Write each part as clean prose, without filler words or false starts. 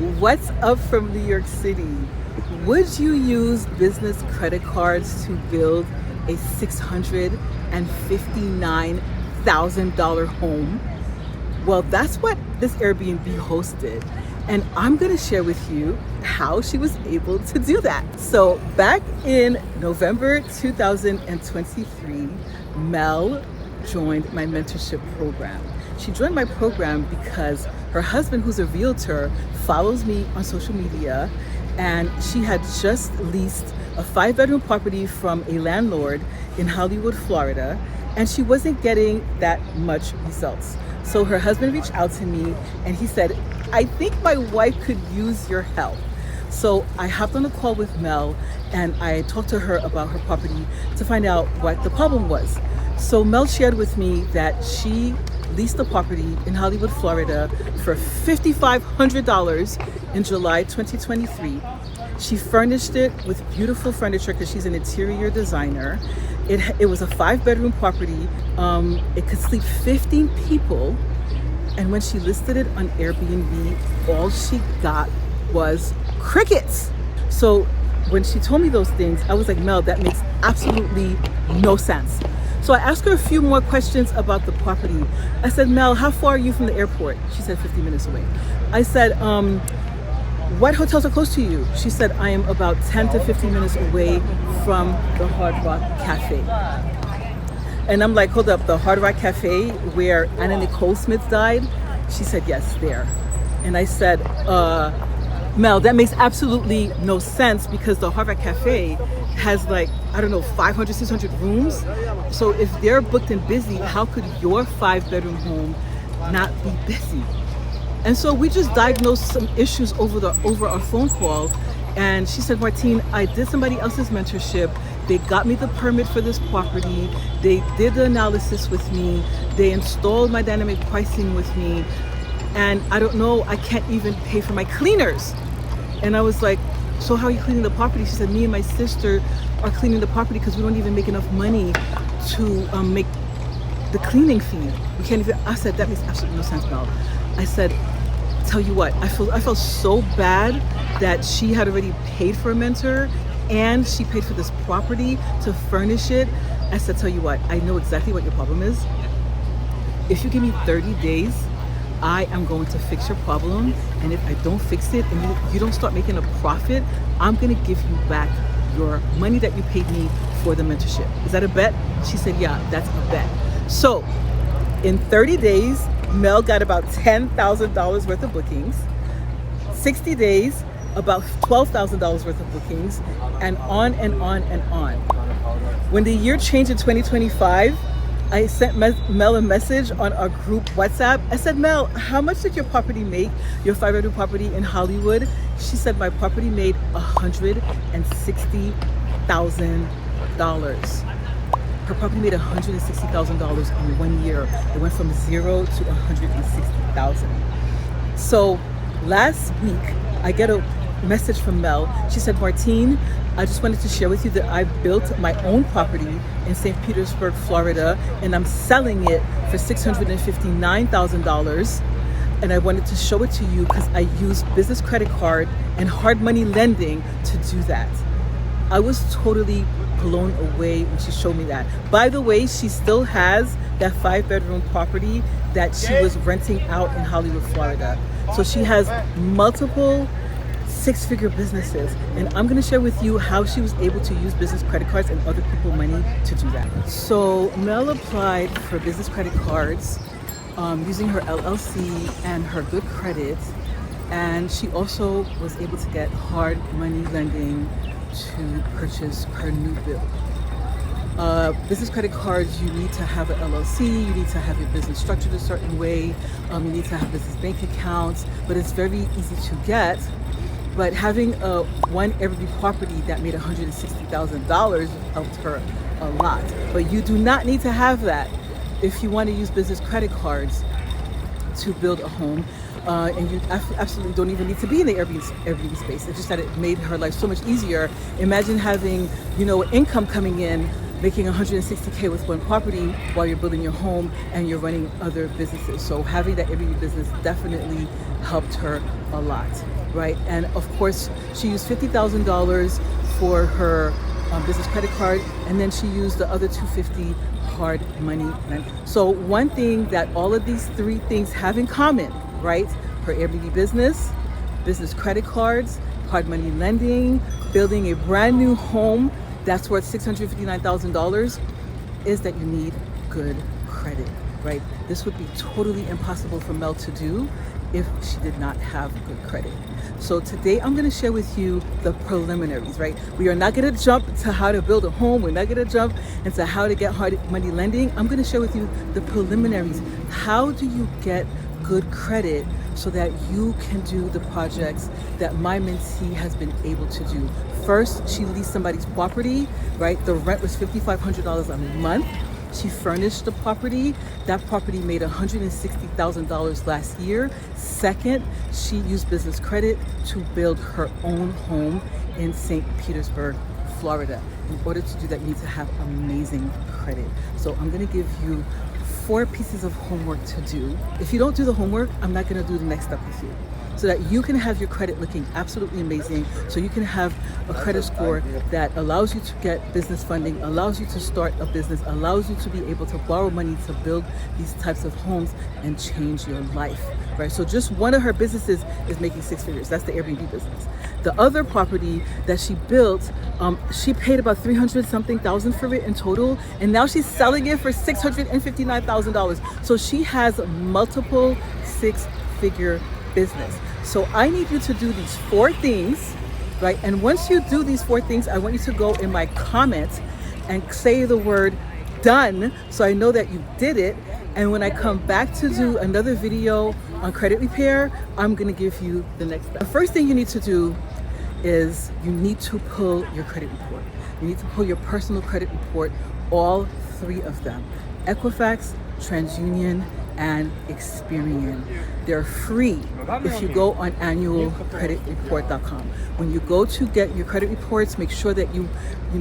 What's up from New York City? Would you use business credit cards to build a $659,000 home? Well, that's what this Airbnb host did. And I'm gonna share with you how she was able to do that. So back in November 2023, Mel joined my mentorship program. She joined my program because her husband, who's a realtor, follows me on social media, and she had just leased a 5-bedroom property from a landlord in Hollywood, Florida, and she wasn't getting that much results. So her husband reached out to me and he said, I think my wife could use your help. So I hopped on a call with Mel and I talked to her about her property to find out what the problem was. So Mel shared with me that she leased the property in Hollywood, Florida for $5,500 in July 2023. She furnished it with beautiful furniture because she's an interior designer. It was a 5-bedroom property. It could sleep 15 people. And when she listed it on Airbnb, all she got was crickets. So when she told me those things, I was like, Mel, that makes absolutely no sense. So I asked her a few more questions about the property. I said, Mel, how far are you from the airport? She said 50 minutes away. I said, what hotels are close to you? She said, I am about 10 to 15 minutes away from the Hard Rock Cafe. And I'm like, hold up, the Hard Rock Cafe where Anna Nicole Smith died? She said, yes, there. And I said, Mel, that makes absolutely no sense because the Hard Rock Cafe has 500, 600 rooms. So if they're booked and busy, how could your 5-bedroom home not be busy? And so we just diagnosed some issues over our phone call. And she said, Martine, I did somebody else's mentorship. They got me the permit for this property. They did the analysis with me. They installed my dynamic pricing with me. And I don't know, I can't even pay for my cleaners. And I was like, so how are you cleaning the property? She said, me and my sister are cleaning the property because we don't even make enough money to make the cleaning fee. We can't even, I said, that makes absolutely no sense, Mel. I said, tell you what, I felt so bad that she had already paid for a mentor and she paid for this property to furnish it. I said, tell you what, I know exactly what your problem is. If you give me 30 days, I am going to fix your problem. And if I don't fix it and you don't start making a profit, I'm gonna give you back your money that you paid me for the mentorship. Is that a bet? She said, yeah, that's a bet. So in 30 days, Mel got about $10,000 worth of bookings. 60 days, about $12,000 worth of bookings, and on and on and on. When the year changed in 2025, I sent Mel a message on our group WhatsApp. I said, Mel, how much did your property make, your 5-bedroom property in Hollywood? She said, my property made $160,000. Her property made $160,000 in 1 year. It went from 0 to 160,000. So last week, I get a message from Mel. She said, Martine, I just wanted to share with you that I built my own property in St. Petersburg, Florida, and I'm selling it for $659,000. And I wanted to show it to you because I use business credit card and hard money lending to do that. I was totally blown away when she showed me that. By the way, she still has that 5-bedroom property that she was renting out in Hollywood, Florida. So she has multiple 6-figure businesses, and I'm going to share with you how she was able to use business credit cards and other people money to do that. So Mel applied for business credit cards using her LLC and her good credit, and she also was able to get hard money lending to purchase her new build. Business credit cards, you need to have an LLC, you need to have your business structured a certain way, you need to have business bank accounts, but it's very easy to get. But having one Airbnb property that made $160,000 helped her a lot. But you do not need to have that if you want to use business credit cards to build a home. And you absolutely don't even need to be in the Airbnb space. It's just that it made her life so much easier. Imagine having, income coming in making 160K with one property while you're building your home and you're running other businesses. So having that Airbnb business definitely helped her a lot, right? And of course, she used $50,000 for her business credit card, and then she used the other $250 hard money. So one thing that all of these three things have in common, right? Her Airbnb business credit cards, hard money lending, building a brand new home that's worth $659,000, is that you need good credit, right? This would be totally impossible for Mel to do if she did not have good credit. So today I'm going to share with you the preliminaries, right? We are not going to jump to how to build a home. We're not going to jump into how to get hard money lending. I'm going to share with you the preliminaries. How do you get good credit so that you can do the projects that my mentee has been able to do? First, she leased somebody's property, right? The rent was $5,500 a month. She furnished the property. That property made $160,000 last year. Second, she used business credit to build her own home in St. Petersburg, Florida. In order to do that, you need to have amazing credit. So I'm going to give you 4 pieces of homework to do. If you don't do the homework, I'm not going to do the next step with you, so that you can have your credit looking absolutely amazing, so you can have a credit score that allows you to get business funding, allows you to start a business, allows you to be able to borrow money to build these types of homes and change your life, right? So just one of her businesses is making 6 figures. That's the Airbnb business. The other property that she built, she paid about 300 something thousand for it in total, and now she's selling it for $659,000. So she has multiple 6-figure business. So I need you to do these 4 things, right? And once you do these 4 things, I want you to go in my comments and say the word done, so I know that you did it. And when I come back to do another video on credit repair, I'm gonna give you the next step. The first thing you need to do is you need to pull your credit report. You need to pull your personal credit report, all 3 of them: Equifax, TransUnion, and Experian. They're free if you go on annualcreditreport.com. When you go to get your credit reports, make sure that you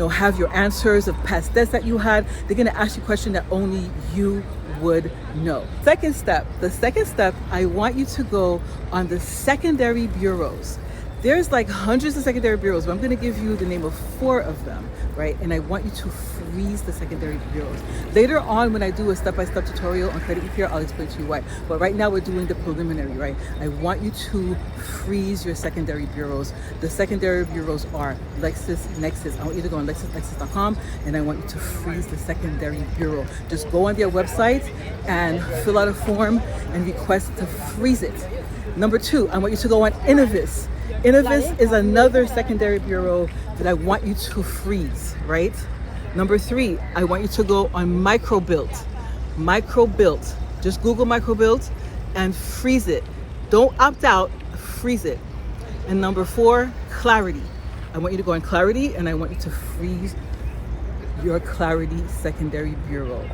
have your answers of past debts that you had. They're going to ask you a question that only you would know. The second step, I want you to go on the secondary bureaus. There's like hundreds of secondary bureaus, but I'm going to give you the name of 4 of them, right? And I want you to freeze the secondary bureaus. Later on, when I do a step-by-step tutorial on credit repair, I'll explain to you why. But right now, we're doing the preliminary, right? I want you to freeze your secondary bureaus. The secondary bureaus are LexisNexis. I want you to go on LexisNexis.com, and I want you to freeze the secondary bureau. Just go on their website and fill out a form and request to freeze it. Number 2, I want you to go on Innovis. Innovis is another secondary bureau that I want you to freeze, right? Number 3, I want you to go on Microbilt. Microbilt. Just Google Microbilt and freeze it. Don't opt out, freeze it. And number 4, Clarity. I want you to go on Clarity, and I want you to freeze your Clarity secondary bureau.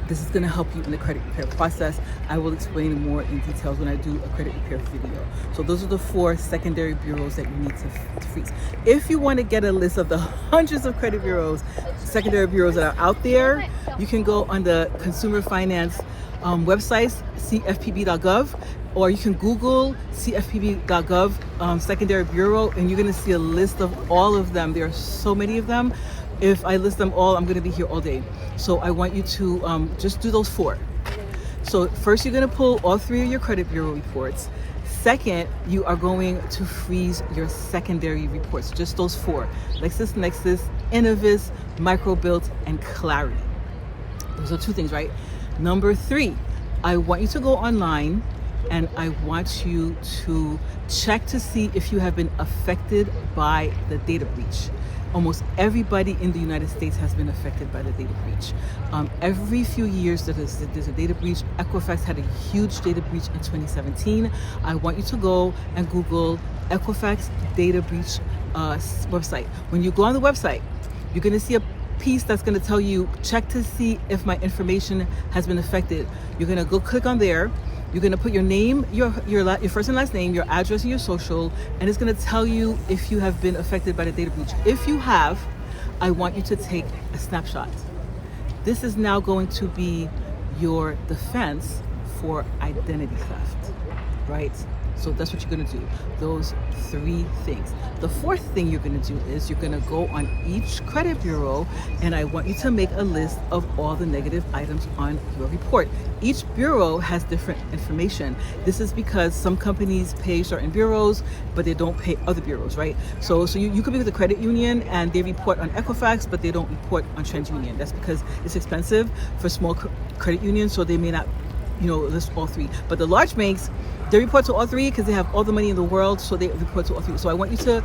This is going to help you in the credit repair process. I will explain more in details when I do a credit repair video. So those are the 4 secondary bureaus that you need to freeze. If you want to get a list of the hundreds of credit bureaus, secondary bureaus that are out there, you can go on the consumer finance websites, cfpb.gov, or you can Google cfpb.gov secondary bureau, and you're going to see a list of all of them. There are so many of them. If I list them all, I'm going to be here all day. So I want you to just do those 4. So first, you're going to pull all 3 of your credit bureau reports. Second, you are going to freeze your secondary reports, just those 4: LexisNexis, Innovis, Microbilt, and Clarity. Those are 2 things, right? Number 3, I want you to go online, and I want you to check to see if you have been affected by the data breach. Almost everybody in the United States has been affected by the data breach. Every few years there's a data breach. Equifax had a huge data breach in 2017. I want you to go and Google Equifax data breach website. When you go on the website, you're going to see a piece that's going to tell you, check to see if my information has been affected. You're going to go click on there. You're going to put your name, your first and last name, your address, and your social, and it's going to tell you if you have been affected by the data breach. If you have, I want you to take a snapshot. This is now going to be your defense for identity theft, right? So that's what you're gonna do, those 3 things. The 4th thing you're gonna do is you're gonna go on each credit bureau, and I want you to make a list of all the negative items on your report. Each bureau has different information. This is because some companies pay certain bureaus, but they don't pay other bureaus, right? So you could be with a credit union and they report on Equifax, but they don't report on TransUnion. That's because it's expensive for small credit unions, so they may not, list all 3. But the large banks, they report to all 3 because they have all the money in the world, so they report to all 3. So I want you to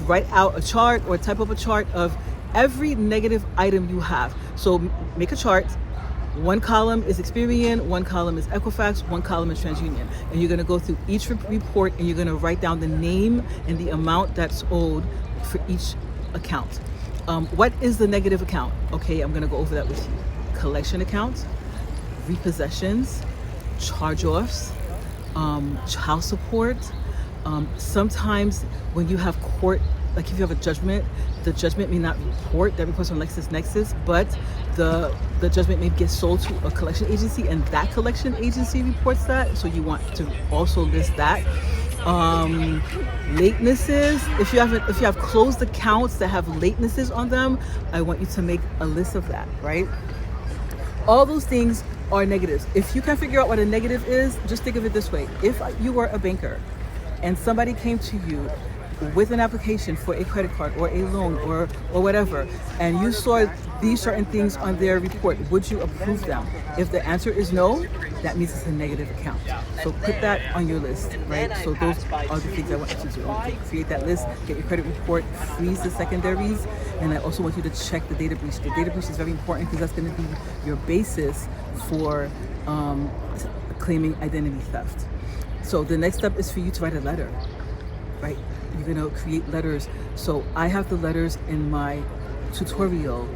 write out a chart or type up a chart of every negative item you have. So make a chart. 1 column is Experian, 1 column is Equifax, 1 column is TransUnion. And you're gonna go through each report and you're gonna write down the name and the amount that's owed for each account. What is the negative account? Okay, I'm gonna go over that with you. Collection accounts, repossessions, charge-offs, child support. Sometimes when you have court, like if you have a judgment, the judgment may not report, that reports on LexisNexis, but the judgment may get sold to a collection agency, and that collection agency reports that. So you want to also list that. Latenesses, if you have closed accounts that have latenesses on them, I want you to make a list of that, right? All those things are negatives. If you can figure out what a negative is, just think of it this way. If you were a banker and somebody came to you with an application for a credit card or a loan or whatever, and you saw these certain things on their report, would you approve them? If the answer is no, that means it's a negative account. So put that on your list, right? So those are the things I want you to do. Create that list, get your credit report, freeze the secondaries, and I also want you to check the data breach. The data breach is very important because that's going to be your basis for claiming identity theft. So the next step is for you to write a letter, right? You're going to create letters. So I have the letters in my tutorial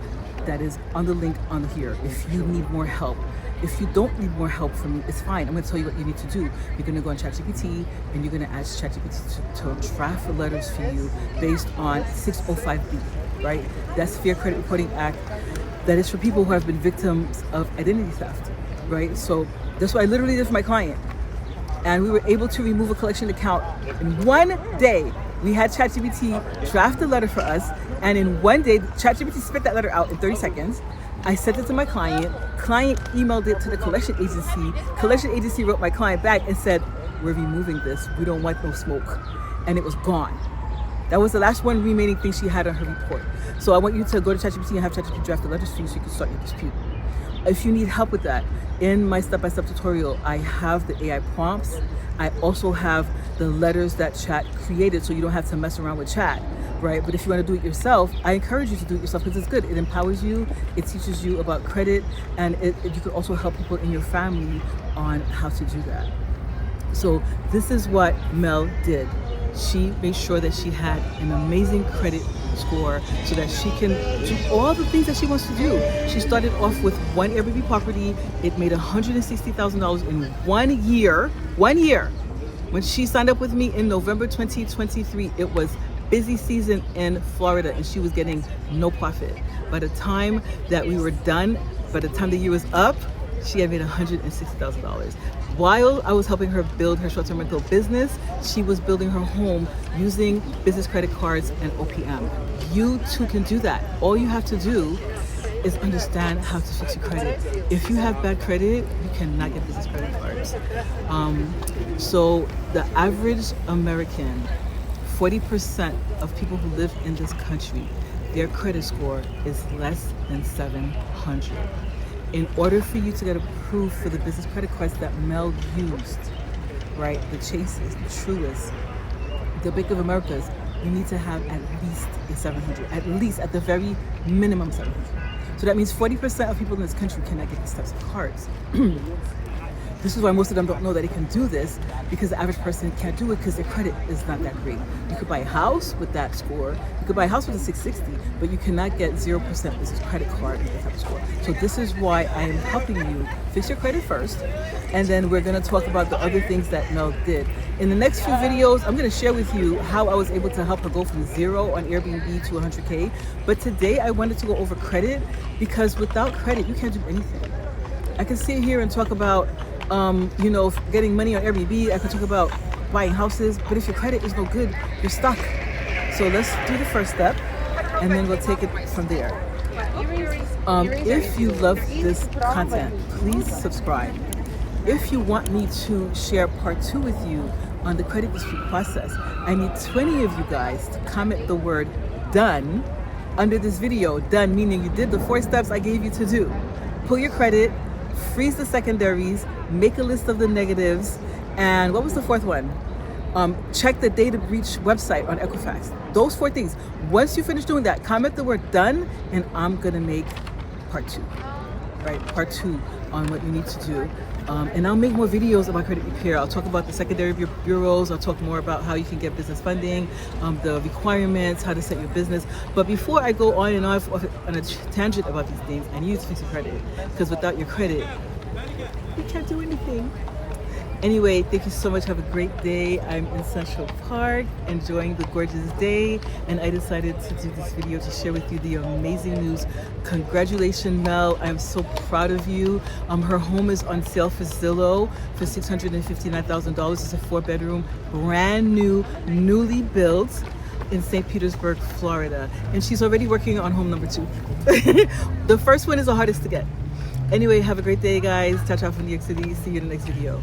that is on the link on here. If you need more help, if you don't need more help from me, it's fine. I'm going to tell you what you need to do. You're going to go on ChatGPT and you're going to ask ChatGPT to draft the letters for you based on 605B, right? That's Fair Credit Reporting Act. That is for people who have been victims of identity theft, right? So that's what I literally did for my client. And we were able to remove a collection account in 1 day. We had ChatGPT draft the letter for us, and in 1 day, ChatGPT spit that letter out in 30 seconds. I sent it to my client. Client emailed it to the collection agency. Collection agency wrote my client back and said, "We're removing this. We don't want no smoke." And it was gone. That was the last one remaining thing she had on her report. So I want you to go to ChatGPT and have ChatGPT draft the letters for you so you can start your dispute. If you need help with that, in my step-by-step tutorial, I have the AI prompts. I also have the letters that Chat created, so you don't have to mess around with Chat, right? But if you want to do it yourself, I encourage you to do it yourself because it's good. It empowers you, it teaches you about credit, and you can also help people in your family on how to do that. So this is what Mel did. She made sure that she had an amazing credit score so that she can do all the things that she wants to do. She started off with 1 Airbnb property. It made $160,000 in 1 year. 1 year. When she signed up with me in November 2023, it was busy season in Florida and she was getting no profit. By the time that we were done, by the time the year was up, she had made $160,000. While I was helping her build her short-term rental business, she was building her home using business credit cards and OPM. You too can do that. All you have to do is understand how to fix your credit. If you have bad credit, you cannot get business credit cards. So the average American, 40% of people who live in this country, their credit score is less than 700. In order for you to get approved for the business credit cards that Mel used, right, the Chases, the Truist, the Bank of Americas, you need to have at least a 700, at least at the very minimum 700. So that means 40% of people in this country cannot get these types of cards. This is why most of them don't know that they can do this, because the average person can't do it because their credit is not that great. You could buy a house with that score. You could buy a house with a 660, but you cannot get 0% business credit card with that type of score. So this is why I am helping you fix your credit first, and then we're going to talk about the other things that Mel did. In the next few videos, I'm going to share with you how I was able to help her go from 0 on Airbnb to 100K. But today I wanted to go over credit, because without credit, you can't do anything. I can sit here and talk about, getting money on Airbnb. I could talk about buying houses, but if your credit is no good, you're stuck. So let's do the first step, and then we'll take it from there. If you love this content, please subscribe. If you want me to share part 2 with you on the credit dispute process, I need 20 of you guys to comment the word done under this video. Done meaning you did the 4 steps I gave you to do. Pull your credit, freeze the secondaries, make a list of the negatives, and what was the 4th one? Check the data breach website on Equifax. Those 4 things. Once you finish doing that, comment the word done, and I'm gonna make part 2, right? Part 2 on what you need to do. And I'll make more videos about credit repair. I'll talk about the secondary bureaus. I'll talk more about how you can get business funding, the requirements, how to set your business. But before I go on and off on a tangent about these things, I need you to fix your credit, because without your credit, you can't do anything. Anyway, thank you so much. Have a great day. I'm in Central Park enjoying the gorgeous day, and I decided to do this video to share with you the amazing news. Congratulations, Mel. I'm so proud of you. Her home is on sale for Zillow for $659,000. It's a 4-bedroom, brand new, newly built in St. Petersburg, Florida. And she's already working on home number 2. The first one is the hardest to get. Anyway, have a great day, guys. Ciao, ciao from New York City. See you in the next video.